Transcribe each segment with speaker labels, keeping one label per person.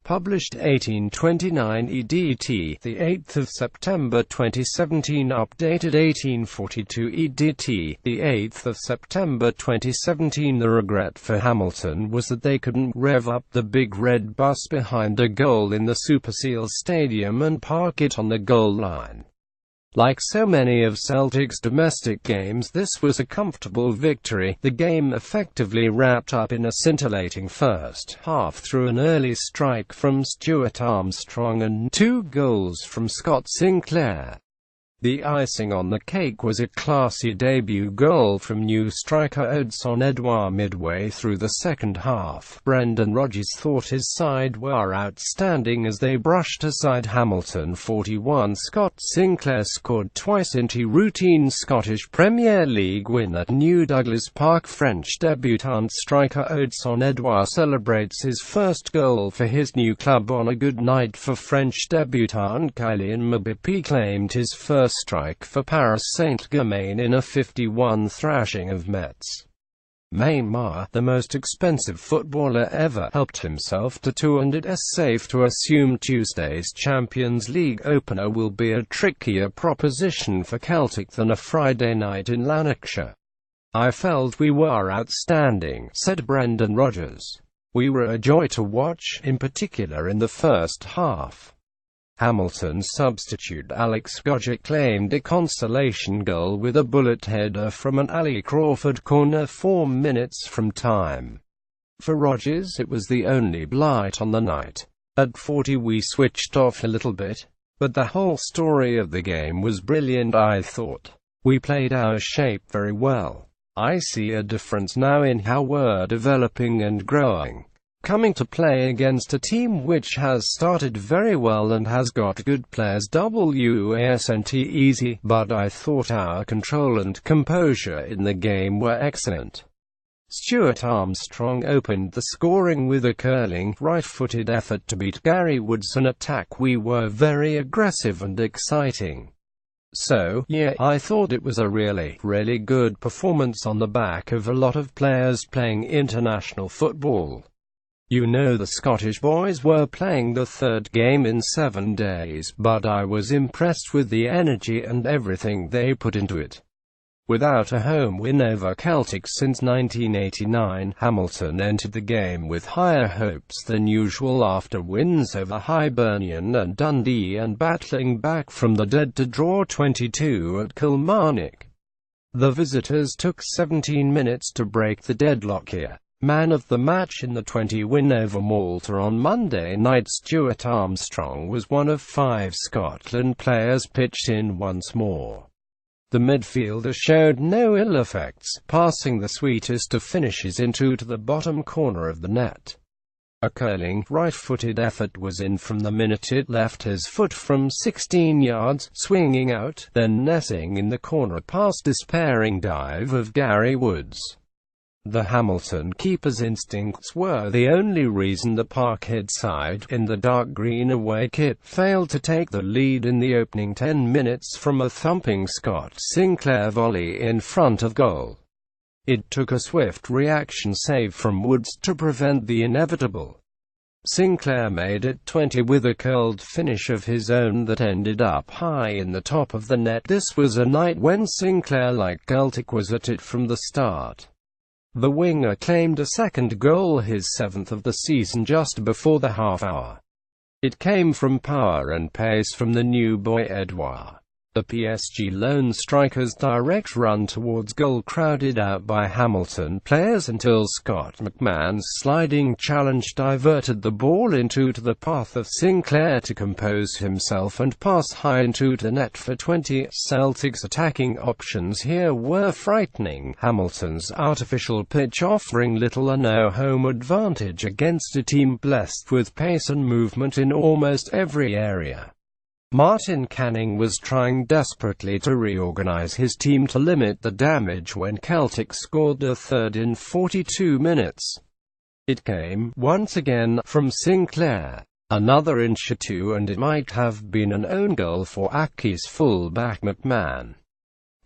Speaker 1: Published 1829 EDT, the 8th of September 2017. Updated 1842 EDT, the 8th of September 2017. The regret for Hamilton was that they couldn't rev up the big red bus behind a goal in the Superseal Stadium and park it on the goal line. Like so many of Celtic's domestic games, this was a comfortable victory. The game effectively wrapped up in a scintillating first half through an early strike from Stuart Armstrong and 2 goals from Scott Sinclair. The icing on the cake was a classy debut goal from new striker Odsonne Edouard midway through the second half. Brendan Rodgers thought his side were outstanding as they brushed aside Hamilton 41. Scott Sinclair scored twice into routine Scottish Premier League win at New Douglas Park. French debutant striker Odsonne Edouard celebrates his first goal for his new club on a good night for French debutant Kylian Mbappe claimed his first strike for Paris SaintGermain in a 51 thrashing of Metz. Neymar, the most expensive footballer ever, helped himself to 2, and it's safe to assume Tuesday's Champions League opener will be a trickier proposition for Celtic than a Friday night in Lanarkshire. "I felt we were outstanding," said Brendan Rodgers. "We were a joy to watch, in particular in the first half." Hamilton's substitute Alex Gogic claimed a consolation goal with a bullet header from an Ali Crawford corner 4 minutes from time. For Rodgers, it was the only blight on the night. "At 40 we switched off a little bit, but the whole story of the game was brilliant. I thought we played our shape very well. I see a difference now in how we're developing and growing. Coming to play against a team which has started very well and has got good players wasn't easy, but I thought our control and composure in the game were excellent." Stuart Armstrong opened the scoring with a curling, right-footed effort to beat Gary Wood's an attack. "We were very aggressive and exciting. So, yeah, I thought it was a really good performance on the back of a lot of players playing international football. You know, the Scottish boys were playing the 3rd game in 7 days, but I was impressed with the energy and everything they put into it." Without a home win over Celtic since 1989, Hamilton entered the game with higher hopes than usual after wins over Hibernian and Dundee and battling back from the dead to draw 22 at Kilmarnock. The visitors took 17 minutes to break the deadlock here. Man of the match in the 20 win over Malta on Monday night, Stuart Armstrong was one of 5 Scotland players pitched in once more. The midfielder showed no ill effects, passing the sweetest of finishes into to the bottom corner of the net. A curling, right-footed effort was in from the minute it left his foot from 16 yards, swinging out, then netting in the corner past despairing dive of Gary Woods. The Hamilton keeper's instincts were the only reason the Parkhead side, in the dark green away kit, failed to take the lead in the opening 10 minutes from a thumping Scott Sinclair volley in front of goal. It took a swift reaction save from Woods to prevent the inevitable. Sinclair made it 20 with a curled finish of his own that ended up high in the top of the net. This was a night when Sinclair, like Celtic, was at it from the start. The winger claimed a second goal, his 7th of the season, just before the half-hour. It came from power and pace from the new boy Edouard. The PSG lone striker's direct run towards goal crowded out by Hamilton players until Scott McMahon's sliding challenge diverted the ball into the path of Sinclair to compose himself and pass high into the net for 20. Celtic's attacking options here were frightening, Hamilton's artificial pitch offering little or no home advantage against a team blessed with pace and movement in almost every area. Martin Canning was trying desperately to reorganize his team to limit the damage when Celtic scored a third in 42 minutes. It came, once again, from Sinclair. Another inch or two and it might have been an own goal for Aki's full-back McMahon.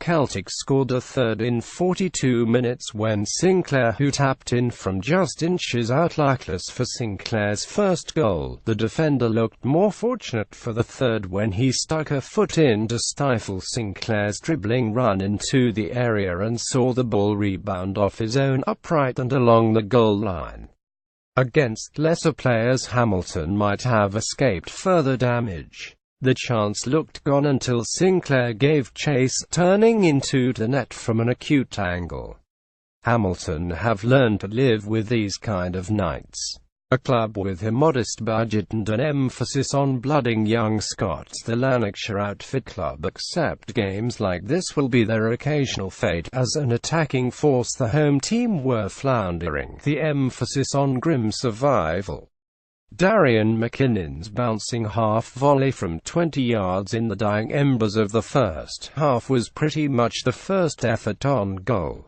Speaker 1: Celtic scored a third in 42 minutes when Sinclair, who tapped in from just inches out, luckless for Sinclair's first goal. The defender looked more fortunate for the third when he stuck a foot in to stifle Sinclair's dribbling run into the area and saw the ball rebound off his own upright and along the goal line. Against lesser players, Hamilton might have escaped further damage. The chance looked gone until Sinclair gave chase, turning into the net from an acute angle. Hamilton have learned to live with these kind of nights. A club with a modest budget and an emphasis on blooding young Scots, the Lanarkshire outfit club accept games like this will be their occasional fate. As an attacking force, the home team were floundering, the emphasis on grim survival. Darian McKinnon's bouncing half-volley from 20 yards in the dying embers of the first half was pretty much the first effort on goal.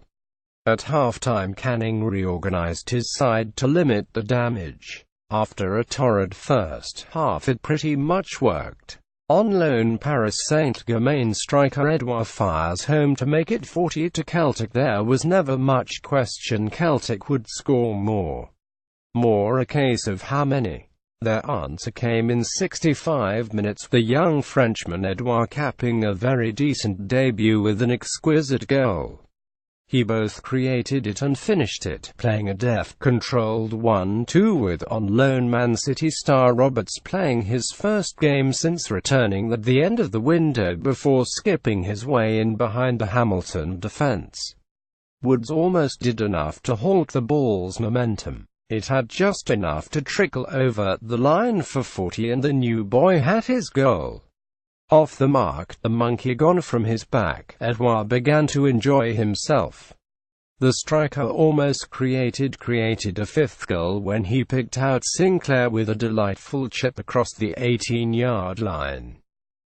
Speaker 1: At half-time, Canning reorganized his side to limit the damage. After a torrid first half, it pretty much worked. On loan, Paris SaintGermain striker Edouard fires home to make it 40 to Celtic. There was never much question Celtic would score more. More a case of how many. Their answer came in 65 minutes, the young Frenchman Edouard capping a very decent debut with an exquisite goal. He both created it and finished it, playing a deft, controlled 1-2 with on loan Man City star Roberts playing his first game since returning at the end of the window before skipping his way in behind the Hamilton defence. Woods almost did enough to halt the ball's momentum. It had just enough to trickle over the line for 40 and the new boy had his goal. Off the mark, the monkey gone from his back, Edouard began to enjoy himself. The striker almost created a fifth goal when he picked out Sinclair with a delightful chip across the 18-yard line.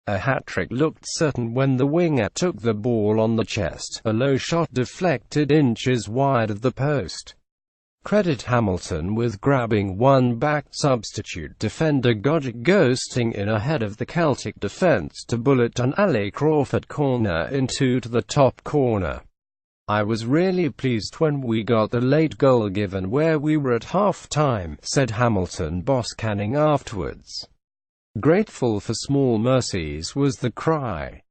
Speaker 1: A hat-trick looked certain when the winger took the ball on the chest, a low shot deflected inches wide of the post. Credit Hamilton with grabbing one back. Substitute defender Godgic ghosting in ahead of the Celtic defence to bullet an Ali Crawford corner into the top corner. I was really pleased when we got the late goal given where we were at half-time, said Hamilton boss Canning afterwards. Grateful for small mercies was the cry.